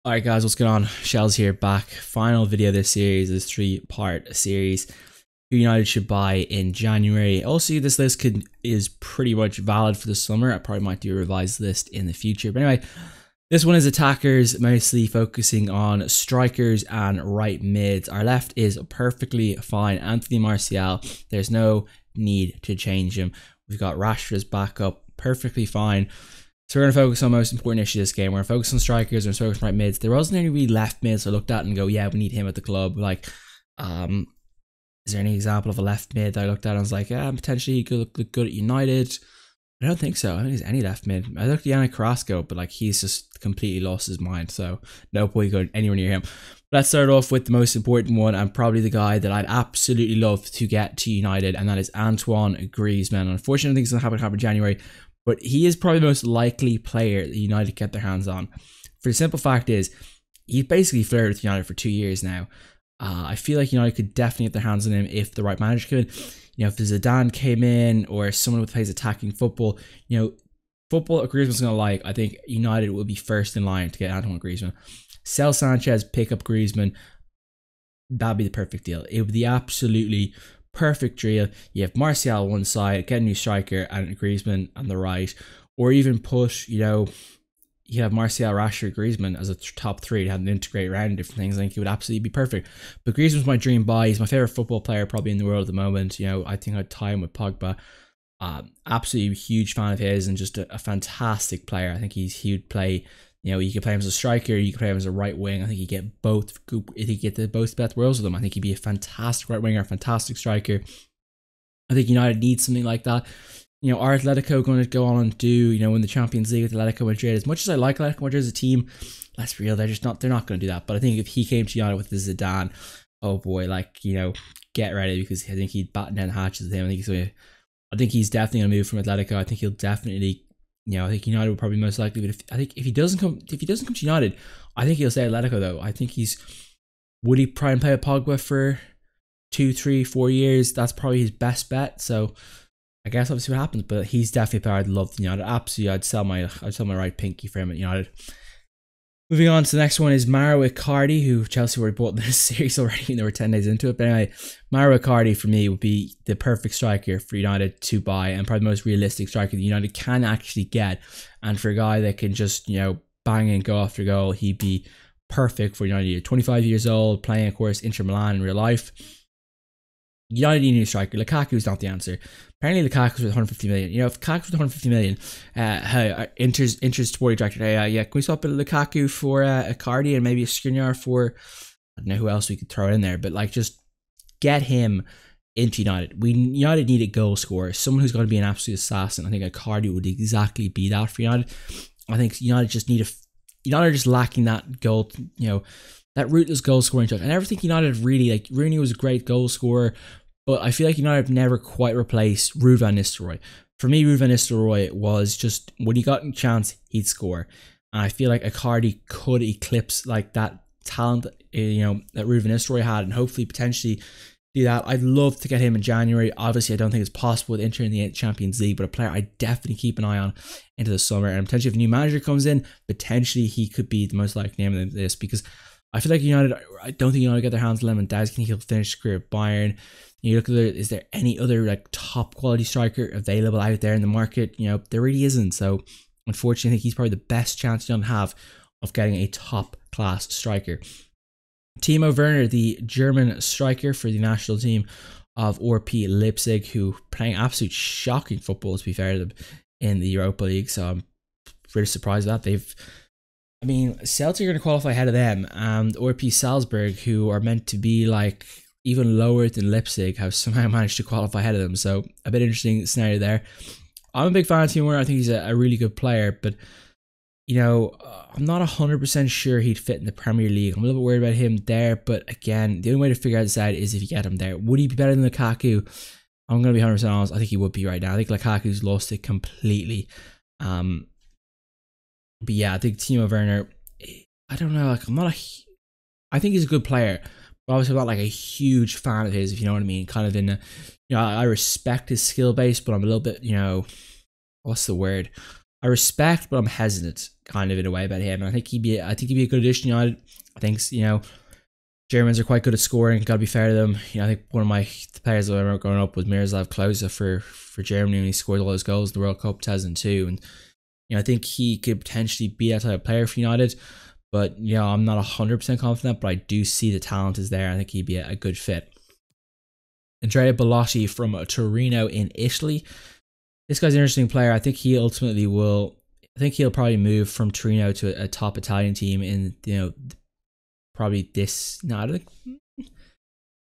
Alright guys, what's going on? Shellz here, back. Final video of this series, this three-part series. Who United should buy in January. Also, this list is pretty much valid for the summer. I probably might do a revised list in the future. But anyway, this one is attackers, mostly focusing on strikers and right mids. Our left is perfectly fine. Anthony Martial, there's no need to change him. We've got Rashford as backup, perfectly fine. So we're going to focus on the most important issue of this game. We're going to focus on strikers, we're going to focus on right mids. There wasn't any really left mids I looked at and go, yeah, we need him at the club. Like, is there any example of a left mid that I looked at and I was like, yeah, potentially he could look good at United? I don't think so. I don't think there's any left mid. I looked at Yannick Carrasco, but like he's just completely lost his mind. So no point going anywhere near him. Let's start off with the most important one and probably the guy that I'd absolutely love to get to United, and that is Antoine Griezmann. Unfortunately, I think it's going to happen in January, but he is probably the most likely player that United get their hands on. For the simple fact is, he's basically flirted with United for 2 years now. I feel like United could definitely get their hands on him if the right manager came in. You know, if Zidane came in or someone who plays attacking football, you know, football Griezmann's going to like, I think United will be first in line to get Antoine Griezmann. Sell Sanchez, pick up Griezmann. That'd be the perfect deal. It would be the absolutely perfect deal. You have Martial on one side, get a new striker, and Griezmann on the right. Or even put, you know, you have Martial, Rashford, Griezmann as a top three to have them integrate around different things. I think it would absolutely be perfect. But Griezmann's my dream buy. He's my favorite football player probably in the world at the moment. You know, I think I'd tie him with Pogba. Absolutely huge fan of his and just a fantastic player. I think he would play. You know, you could play him as a striker, you could play him as a right wing. I think you get both. If you get both best worlds with him, I think he'd be a fantastic right winger, a fantastic striker. I think United needs something like that. You know, are Atletico going to go on and do, you know, win the Champions League with Atletico Madrid? As much as I like Atletico Madrid as a team, let's be real, they're not going to do that. But I think if he came to United with the Zidane, oh boy, like, you know, get ready, because I think he'd batten down the hatches with him. I think he's definitely going to move from Atletico. I think he'll definitely, you know, I think United will probably most likely. But if he doesn't come to United, I think he'll stay at Atletico though. I think would he try and play with Pogba for 2, 3, 4 years? That's probably his best bet. So I guess we'll see what happens, but he's definitely a player I'd love to United. Absolutely, I'd sell my right pinky for him at United. Moving on to the next one is Mauro Icardi, who Chelsea already bought in this series already, and they were 10 days into it. But anyway, Mauro Icardi for me would be the perfect striker for United to buy, and probably the most realistic striker that United can actually get. And for a guy that can just, you know, bang and go after goal, he'd be perfect for United. 25 years old, playing, of course, Inter Milan in real life. United need a new striker. Lukaku's not the answer. Apparently Lukaku's worth 150 million. You know, if Lukaku's worth 150 million, hey, Inter's sporting director, hey, yeah, can we swap a Lukaku for Icardi and maybe a Skriniar for, I don't know who else we could throw in there, but like just get him into United. United need a goal scorer, someone who's going to be an absolute assassin. I think Icardi would exactly be that for United. I think United are just lacking that goal, you know, that ruthless goal scoring touch. I never think United really, like, Rooney was a great goal scorer, but I feel like United have never quite replaced Ruud van Nistelrooy. For me, Ruud van Nistelrooy was just, when he got a chance, he'd score. And I feel like Icardi could eclipse like that talent, you know, that Ruud van Nistelrooy had, and hopefully potentially do that. I'd love to get him in January. Obviously, I don't think it's possible with Inter in the Champions League, but a player I definitely keep an eye on into the summer. And potentially, if a new manager comes in, potentially he could be the most likely name of this, because I feel like United, I don't think United get their hands on Lewandowski. I think he'll finish his career at Bayern. You look at is there any other like top quality striker available out there in the market? You know, there really isn't. So unfortunately, I think he's probably the best chance you don't have of getting a top class striker. Timo Werner, the German striker for the national team of RP Leipzig, who playing absolute shocking football, to be fair to them, in the Europa League. So I'm pretty surprised at that. I mean, Celtic are going to qualify ahead of them, and RP Salzburg, who are meant to be like even lower than Leipzig, have somehow managed to qualify ahead of them. So a bit interesting scenario there. I'm a big fan of Timo Werner. I think he's a really good player, but you know, I'm not 100% sure he'd fit in the Premier League. I'm a little bit worried about him there, but again, the only way to figure out this out is if you get him there. Would he be better than Lukaku? I'm going to be 100% honest. I think he would be right now. I think Lukaku's lost it completely. But yeah, I think Timo Werner, I don't know, like I think he's a good player, but obviously I'm not like a huge fan of his, if you know what I mean. Kind of in a, you know, I respect his skill base, but I'm a little bit, you know, what's the word? I respect, but I'm hesitant kind of in a way about him. And I think he'd be a good addition to United. I think, you know, Germans are quite good at scoring. Got to be fair to them. You know, I think one of the players that I remember growing up was Miroslav Klose for Germany, and he scored all those goals in the World Cup 2002. And you know, I think he could potentially be that type of player for United. But you know, I'm not 100% confident, but I do see the talent is there. I think he'd be a good fit. Andrea Bellotti from Torino in Italy. This guy's an interesting player. I think he ultimately will. I think he'll probably move from Torino to a top Italian team in, you know, probably this. No, I don't think.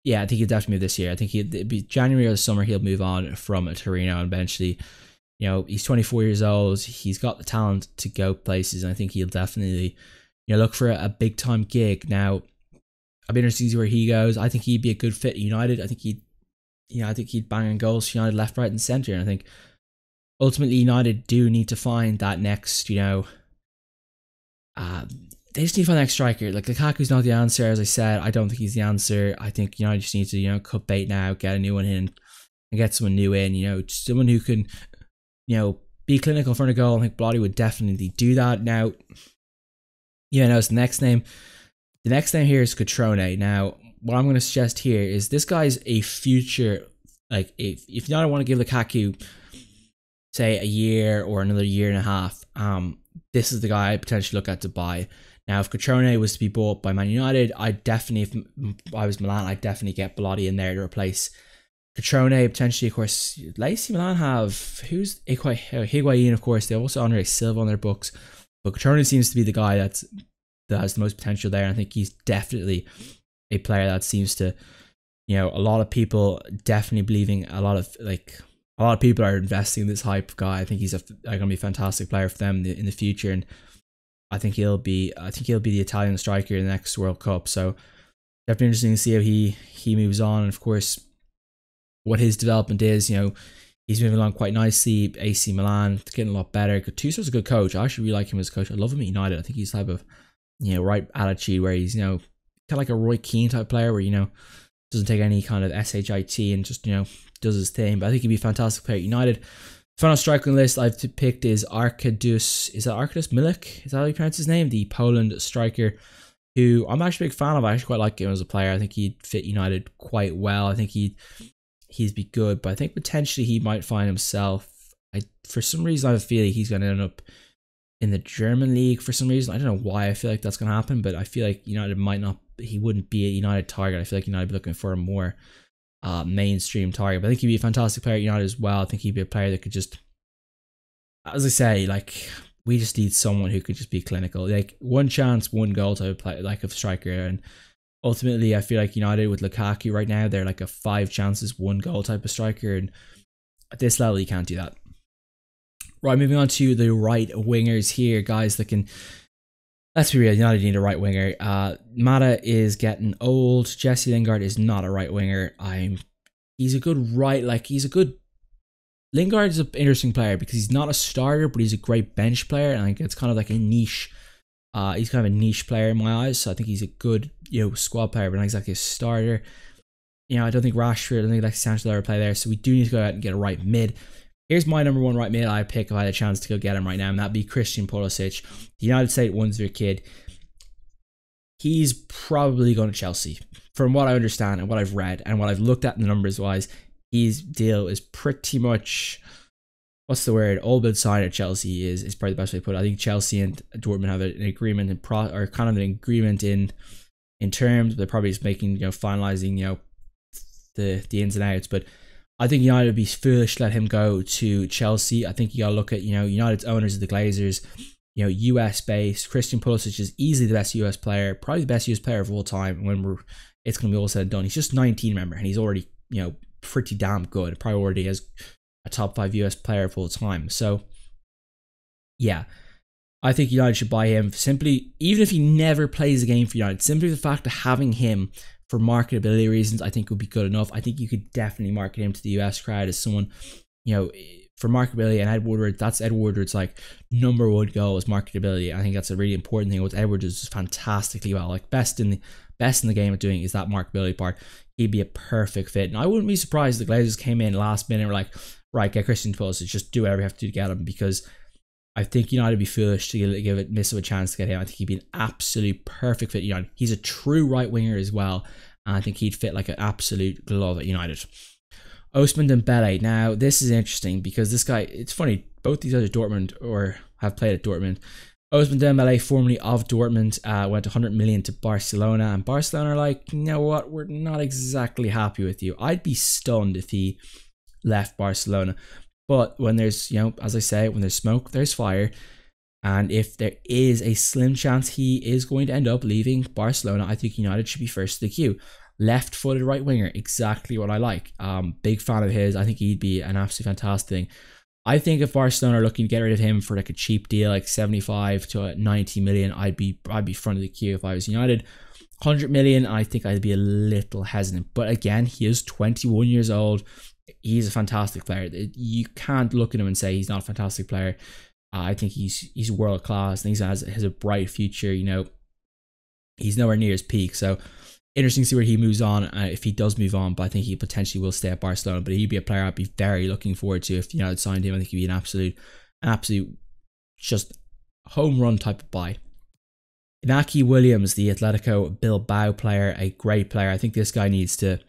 Yeah, I think he'll definitely move this year. I think it'd be January or the summer. He'll move on from Torino and eventually, you know, he's 24 years old. He's got the talent to go places, and I think he'll definitely, you know, look for a big time gig. Now, I'd be interested to see where he goes. I think he'd be a good fit at United. I think he'd bang in goals for United left, right, and centre. And I think ultimately United do need to find that next, you know, they just need to find the next striker. Like, Lukaku's not the answer, as I said. I don't think he's the answer. I think United just need to, you know, cut bait now, get a new one in, and get someone new in. You know, someone who can, you know, be clinical in front of goal. I think Blotti would definitely do that. Now, yeah, no, it's the next name. The next name here is Cutrone. Now, what I'm going to suggest here is this guy's a future, like, if United want to give Lukaku, say, a year or another year and a half, this is the guy I potentially look at to buy. Now, if Cutrone was to be bought by Man United, I'd definitely, if I was Milan, I'd definitely get Bellotti in there to replace Cutrone. Potentially, of course, AC Milan have, who's Higuain, of course. They also Andre Silva on their books. But Cutrone seems to be the guy that has the most potential there. And I think he's definitely a player that seems to, you know, a lot of people definitely believing, a lot of people are investing in this hype guy. I think he's going to be a fantastic player for them in the future, and I think he'll be the Italian striker in the next World Cup. So definitely interesting to see how he moves on, and of course what his development is. You know, he's moving along quite nicely. AC Milan getting a lot better. Gattuso's a good coach. I actually really like him as a coach. I love him at United. I think he's the type of, you know, right attitude where he's, you know, kind of like a Roy Keane type player where, you know, doesn't take any kind of shit and just, you know, does his thing. But I think he'd be a fantastic player at United. Final striker on the list I've picked is Arkadiusz. Is that Arkadiusz Milik? Is that how you pronounce his name? The Poland striker, who I'm actually a big fan of. I actually quite like him as a player. I think he'd fit United quite well. I think he'd be good, but I think potentially he might find himself. For some reason, I have a feeling he's going to end up in the German league for some reason. I don't know why I feel like that's going to happen, but I feel like United might not. He wouldn't be a United target. I feel like United would be looking for a more mainstream target. But I think he'd be a fantastic player at United as well. I think he'd be a player that could just, as I say, like, we just need someone who could just be clinical. Like, one chance, one goal type of player, like a striker. And ultimately, I feel like United with Lukaku right now, they're like a 5 chances, 1 goal type of striker. And at this level, you can't do that. Right, moving on to the right wingers here, guys that can. Let's be real, United need a right winger. Mata is getting old. Jesse Lingard is not a right winger. He's a good right, like, he's a good. Lingard is an interesting player because he's not a starter, but he's a great bench player, and I think it's kind of like a niche. He's kind of a niche player in my eyes, so I think he's a good, you know, squad player, but not exactly a starter. You know, I don't think Rashford, I don't think Alexis Sanchez will ever play there, so we do need to go out and get a right mid. Here's my number 1 right mid I'd pick if I had a chance to go get him right now, and that'd be Christian Pulisic, the United States Wonder kid. He's probably going to Chelsea. From what I understand and what I've read and what I've looked at in the numbers wise, his deal is pretty much, what's the word, all but signed at Chelsea is probably the best way to put it. I think Chelsea and Dortmund have an agreement or kind of an agreement in terms. They're probably just making, you know, finalizing, you know, the ins and outs, but I think United would be foolish to let him go to Chelsea. I think you gotta look at, you know, United's owners of the Glazers, you know, US based. Christian Pulisic is easily the best US player, probably the best US player of all time. When it's gonna be all said and done, he's just 19, remember, and he's already, you know, pretty damn good. Probably already as a top 5 US player of all time. So yeah, I think United should buy him simply, even if he never plays a game for United. Simply the fact of having him for marketability reasons, I think would be good enough. I think you could definitely market him to the US crowd as someone, you know, for marketability. And Ed Woodward, that's Ed Woodward's like number 1 goal is marketability. I think that's a really important thing. What Edward does fantastically well, like best in the game at doing is that marketability part. He'd be a perfect fit. And I wouldn't be surprised if the Glazers came in last minute and were like, right, get Christian Pulisic, just do whatever you have to do to get him, because I think United would be foolish to give it miss of a chance to get him. I think he'd be an absolute perfect fit at United. He's a true right winger as well, and I think he'd fit like an absolute glove at United. Ousmane Dembele. Now, this is interesting because this guy, it's funny, both these guys are Dortmund or have played at Dortmund. Ousmane Dembele, formerly of Dortmund, went 100 million to Barcelona, and Barcelona are like, you know what, we're not exactly happy with you. I'd be stunned if he left Barcelona. But when there's, you know, as I say, when there's smoke, there's fire. And if there is a slim chance he is going to end up leaving Barcelona, I think United should be first to the queue. Left-footed right winger, exactly what I like. Big fan of his. I think he'd be an absolutely fantastic thing. I think if Barcelona are looking to get rid of him for like a cheap deal, like 75 to 90 million, I'd be front of the queue if I was United. 100 million, I think I'd be a little hesitant. But again, he is 21 years old. He's a fantastic player. You can't look at him and say he's not a fantastic player. I think he's world class. I think he has a bright future. You know, he's nowhere near his peak. So interesting to see where he moves on, if he does move on. But I think he potentially will stay at Barcelona. But he'd be a player I'd be very looking forward to if United signed him. I think he'd be an absolute just home run type of buy. Inaki Williams, the Atletico Bilbao player, a great player. I think this guy needs to.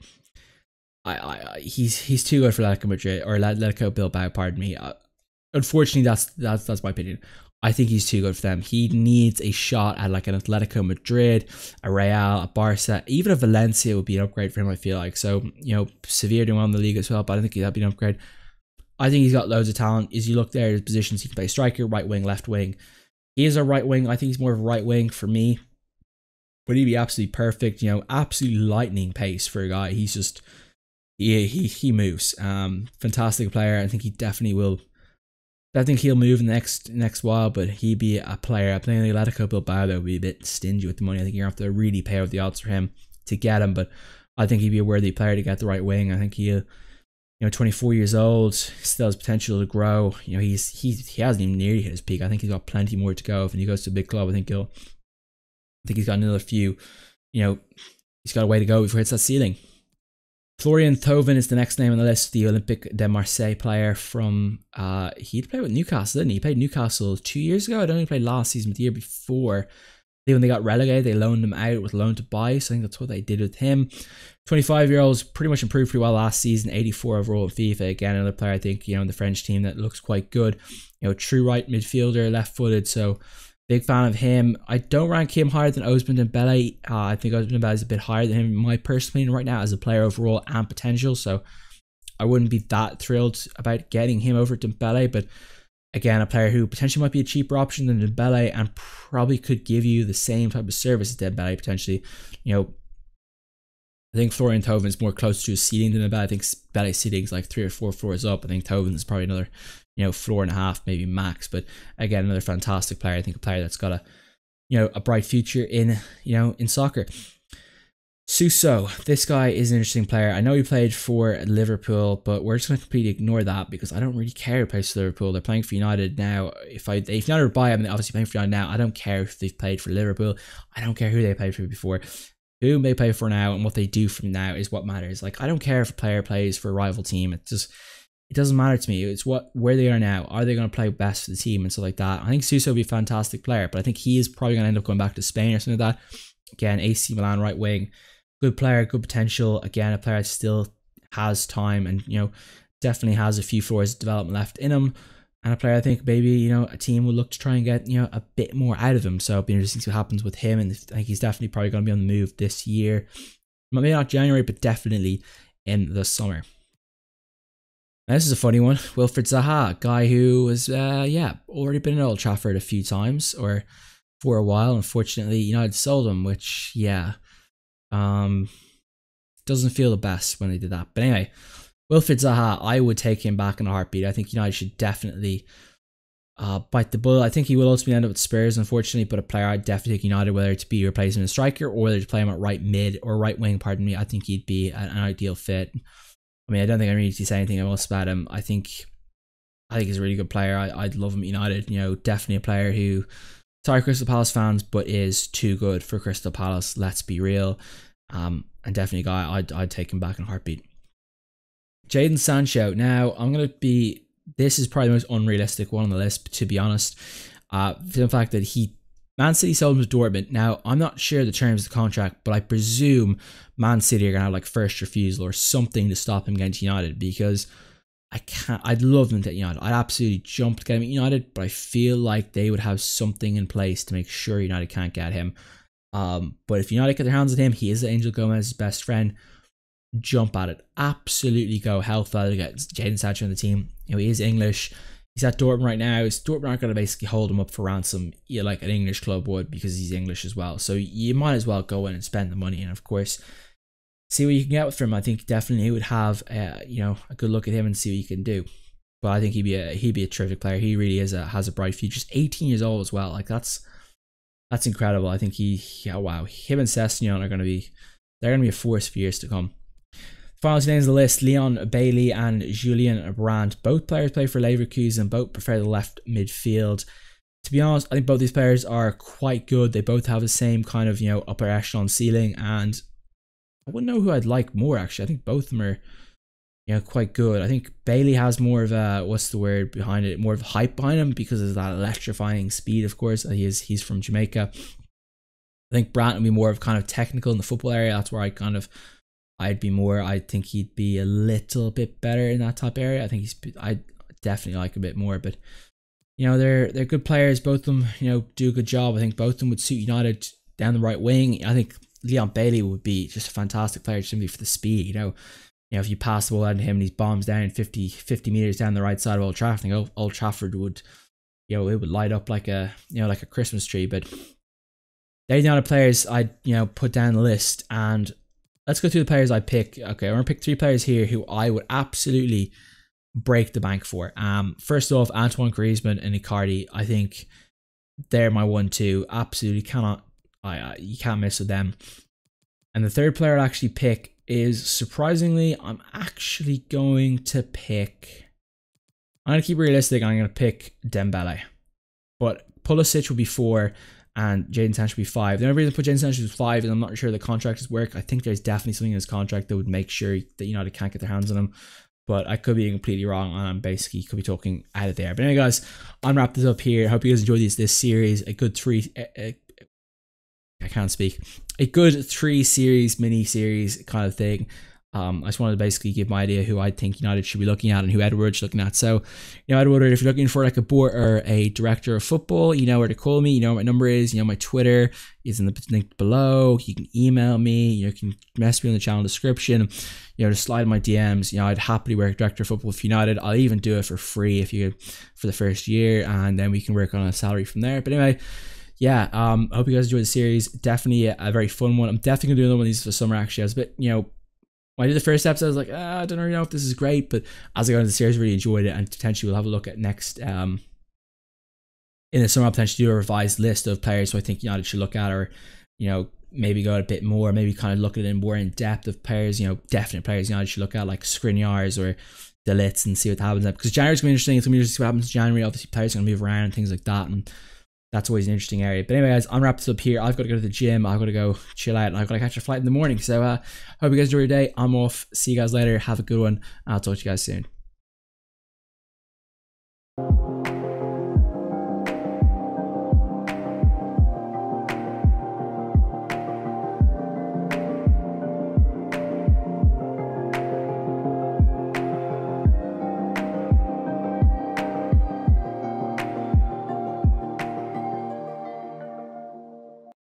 He's too good for Atletico Madrid or Atletico Bilbao. Pardon me. Unfortunately, that's my opinion. I think he's too good for them. He needs a shot at like an Atletico Madrid, a Real, a Barca, even a Valencia would be an upgrade for him, I feel like. So, you know, Sevilla doing well in the league as well, but I think that'd be an upgrade. I think he's got loads of talent. As you look there, his positions, he can play striker, right wing, left wing. He is a right wing. I think he's more of a right wing for me. But he'd be absolutely perfect, you know, absolute lightning pace for a guy. He's just, he moves. Fantastic player. I think he definitely will. I think he'll move in the next while, but he'd be a player. I think Atletico Bilbao though would be a bit stingy with the money. I think you're gonna have to really pay out the odds for him to get him, but I think he'd be a worthy player to get the right wing. I think he'll, you know, 24 years old, still has potential to grow. You know, he hasn't even nearly hit his peak. I think he's got plenty more to go. If he goes to a big club, I think he's got another few. You know, he's got a way to go before he hits that ceiling. Florian Thauvin is the next name on the list, the Olympique de Marseille player from, he'd played with Newcastle, didn't he? He played Newcastle 2 years ago. I don't think he played last season, but the year before. When they got relegated, they loaned him out with loan to buy, so I think that's what they did with him. 25-year-old's pretty much improved pretty well last season, 84 overall in FIFA. Again, another player, I think, you know, in the French team that looks quite good. You know, true right midfielder, left-footed, so big fan of him. I don't rank him higher than Ousmane Dembele. I think Ousmane Dembele is a bit higher than him in my personal opinion right now as a player overall and potential. So I wouldn't be that thrilled about getting him over Dembele. But again, a player who potentially might be a cheaper option than Dembele and probably could give you the same type of service as Dembele potentially. You know, I think Florian Thauvin is more close to his ceiling than Dembele. I think Dembele's ceiling is like 3 or 4 floors up. I think Thauvin is probably another, you know, floor and a half, maybe max. But again, another fantastic player. I think a player that's got a, you know, a bright future in, you know, in soccer. Suso, this guy is an interesting player. I know he played for Liverpool, but we're just going to completely ignore that because I don't really care who plays for Liverpool. They're playing for United now. If United were buy them, they're obviously playing for United now. I don't care if they've played for Liverpool. I don't care who they played for before. Who they play for now and what they do from now is what matters. Like, I don't care if a player plays for a rival team. It doesn't matter to me. It's where they are now. Are they going to play best for the team and stuff like that? I think Suso would be a fantastic player, but I think he is probably going to end up going back to Spain or something like that. Again, AC Milan right wing, good player, good potential. Again, a player that still has time and, you know, definitely has a few floors of development left in him. And a player I think maybe, you know, a team will look to try and get, you know, a bit more out of him. So it'll be interesting to see what happens with him. And I think he's definitely probably going to be on the move this year. Maybe not January, but definitely in the summer. Now, this is a funny one. Wilfried Zaha, guy who was, already been in Old Trafford a few times or for a while. Unfortunately, United sold him, which, doesn't feel the best when they did that. But anyway, Wilfried Zaha, I would take him back in a heartbeat. I think United should definitely bite the bullet. I think he will ultimately end up with Spurs, unfortunately, but a player I'd definitely take United, whether to be replacing a striker or whether to play him at right mid or right wing, pardon me. I think he'd be an ideal fit. I mean, I don't think I really need to say anything else about him. I think he's a really good player. I'd love him at United. You know, definitely a player who, sorry Crystal Palace fans, but is too good for Crystal Palace. Let's be real. And definitely a guy I'd take him back in a heartbeat. Jadon Sancho. Now, I'm going to be this is probably the most unrealistic one on the list, to be honest. The fact that Man City sold him to Dortmund. Now, I'm not sure the terms of the contract, but I presume Man City are going to have like first refusal or something to stop him getting to United, because I'd love them to get United. I'd absolutely jump to get him at United, but I feel like they would have something in place to make sure United can't get him. But if United get their hands on him, he is Angel Gomez's best friend. Jump at it. Absolutely go hellfire to get Jadon Sancho on the team. You know, he is English. He's at Dortmund right now. Dortmund aren't going to basically hold him up for ransom, like an English club would, because he's English as well. So you might as well go in and spend the money, and of course, see what you can get with him. I think definitely he would have, you know, a good look at him and see what you can do. But I think he'd be a terrific player. He really has a bright future. Just 18 years old as well. Like that's incredible. I think wow, him and Sessegnon are going to be a force for years to come. Final two names on the list: Leon Bailey and Julian Brandt. Both players play for Leverkusen. Both prefer the left midfield. To be honest, I think both these players are quite good. They both have the same kind of, you know, upper echelon ceiling, and I wouldn't know who I'd like more, actually. I think both of them are, you know, quite good. I think Bailey has more of a, what's the word behind it, more of hype behind him because of that electrifying speed, of course. He's from Jamaica. I think Brandt would be more of kind of technical in the football area. That's where I'd be more. I think he'd be a little bit better in that top area. I think I definitely like a bit more, but you know, they're good players. Both of them, you know, do a good job. I think both of them would suit United down the right wing. I think Leon Bailey would be just a fantastic player simply for the speed. You know, if you pass the ball out to him and he bombs down 50 meters down the right side of Old Trafford, I think Old Trafford would, you know, it would light up like a, you know, like a Christmas tree. But they're the other players I'd, you know, put down the list. And let's go through the players I pick. Okay, I'm gonna pick 3 players here who I would absolutely break the bank for. First off, Antoine Griezmann and Icardi. I think they're my 1-2. Absolutely cannot. You can't mess with them. And the third player I'd actually pick is, surprisingly, I'm actually going to pick. I'm gonna keep it realistic. I'm gonna pick Dembele, but Pulisic will be 4. And Jadon Sancho will be 5. The only reason I put Jadon Sancho as 5 is I'm not sure the contract is work. I think there's definitely something in his contract that would make sure that United can't get their hands on him. But I could be completely wrong, and I'm basically could be talking out of there. But anyway, guys, I'm wrap this up here. I hope you guys enjoyed this series. A good 3. I can't speak. A good 3 series, mini series kind of thing. I just wanted to basically give my idea who I think United should be looking at and who Edward should be looking at. So, you know, Edward, if you're looking for like a board or a director of football, you know where to call me. You know what my number is. You know my Twitter is in the link below. You can email me. You can message me in the channel description. You know, just slide in my DMs. You know, I'd happily work director of football for United. I'll even do it for free for the first year, and then we can work on a salary from there. But anyway, yeah, I hope you guys enjoyed the series. Definitely a very fun one. I'm definitely gonna do another one of these for summer. Actually, I was a bit, you know, when I did the first episode, I was like, I don't really know if this is great, but as I got into the series, I really enjoyed it, and potentially we'll have a look at next, in the summer, I'll potentially do a revised list of players who I think United should look at, or, you know, maybe go a bit more, maybe kind of look at it more in depth of players, you know, definite players United should look at, like Skriniar's or De Ligt's, and see what happens. Because January's going to be interesting. It's going to be interesting to see what happens in January. Obviously, players are going to move around and things like that, and that's always an interesting area. But anyway, guys, I'm wrapped up here. I've got to go to the gym. I've got to go chill out, and I've got to catch a flight in the morning. So hope you guys enjoy your day. I'm off. See you guys later. Have a good one. I'll talk to you guys soon.